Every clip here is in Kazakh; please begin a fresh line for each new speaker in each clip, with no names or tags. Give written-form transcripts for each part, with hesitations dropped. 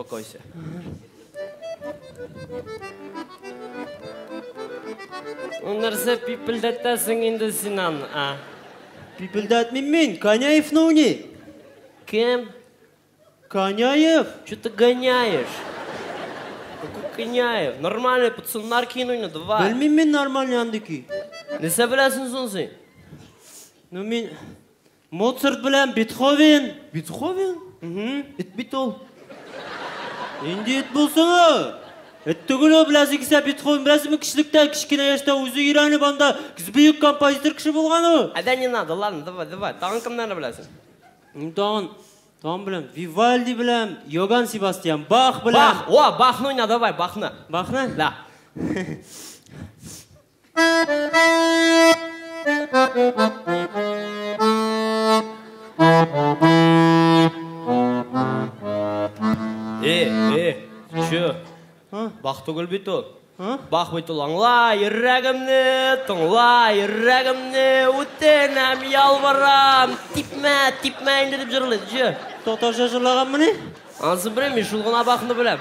успокойся. Нәрсе пипілдеттесің енді сенен, а?
Пипілдетмейм мен, Коняев не?
Кем?
Коняев.
Что ты гоняешь? Какой Коняев? Нормальный пацандар кинуйны, давай.
Білмейм мен нормальный андыки.
Несе білесің сон сен?
Ну мен... Моцарт білем, Бетховен.
Бетховен?
Эт бит ол. Енді эт болсаңа. Эт түгілі біләсі кесе Бетховен біләсі ме кішілікті кішкене яшта өзі үйреніп анда бүйік композитор кіші болғаны.
А да не надо, ладно, давай. Тағын кімдерді білесің?
Тағын білем. Вивальди білем, Йоган Себастьян, Бах білем.
Бах, о, Бахны ойна, давай, Бахны.
Бахны?
Да. Чё? Бах түгіл бет ол. Бах бет ол, аңла, еррәгімні, тұңла, еррәгімні, өттенім, ялварам, типмә енді деп жырлайды, жö?
Татарша жырлаған мұны?
Ансы білем, мен шулғына Бахны білем.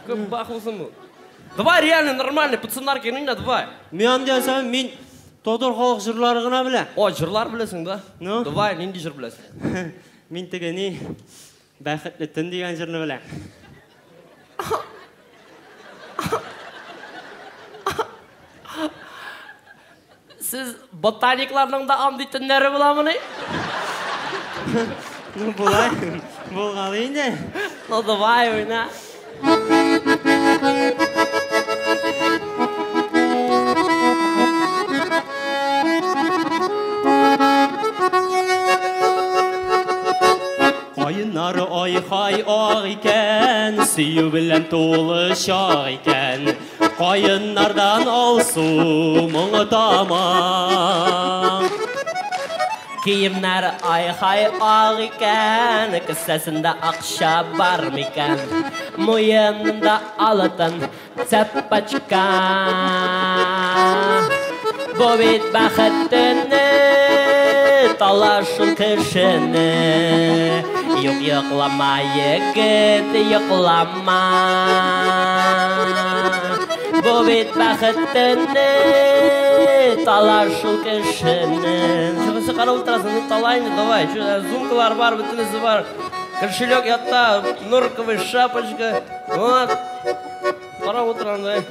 Көп Бах olsun бұл. Давай, реально, нормальный, пацандар кеніңді, давай.
Мен дейсем, мен Тодор халық жырлары ғына білем.
О, жырлар білесің, да?
Ну?
Давай, ненде жыр білесің?
Мен тіге не? Бәқітлі түн деген жырны білем.
Сіз ботаниклардың да аңды түндері боламыны?
Ну, болай, болғалы енді.
Ну, давай, ойна.
Қайынары ай-хай ақ екен, сүйу білен толы шақ екен. Қайынардан алсу мұңы тамам.
Киімнәрі ай-хай ақ екен, кісәсінде ақша бар мекен. Мойынында алтын цепочка. Бұл бет бақыттыны, талашыл кішіні. Йоқлама, егіт, йоқлама. Бұл бет бақыттыны, талашыл кішіні. Шықысы қарап отырасың, талайны, давай. Зумкалар бар, бүтінісі бар. Кошелек ятта, норковый шапочка. Вот. Қарап отырам, давай.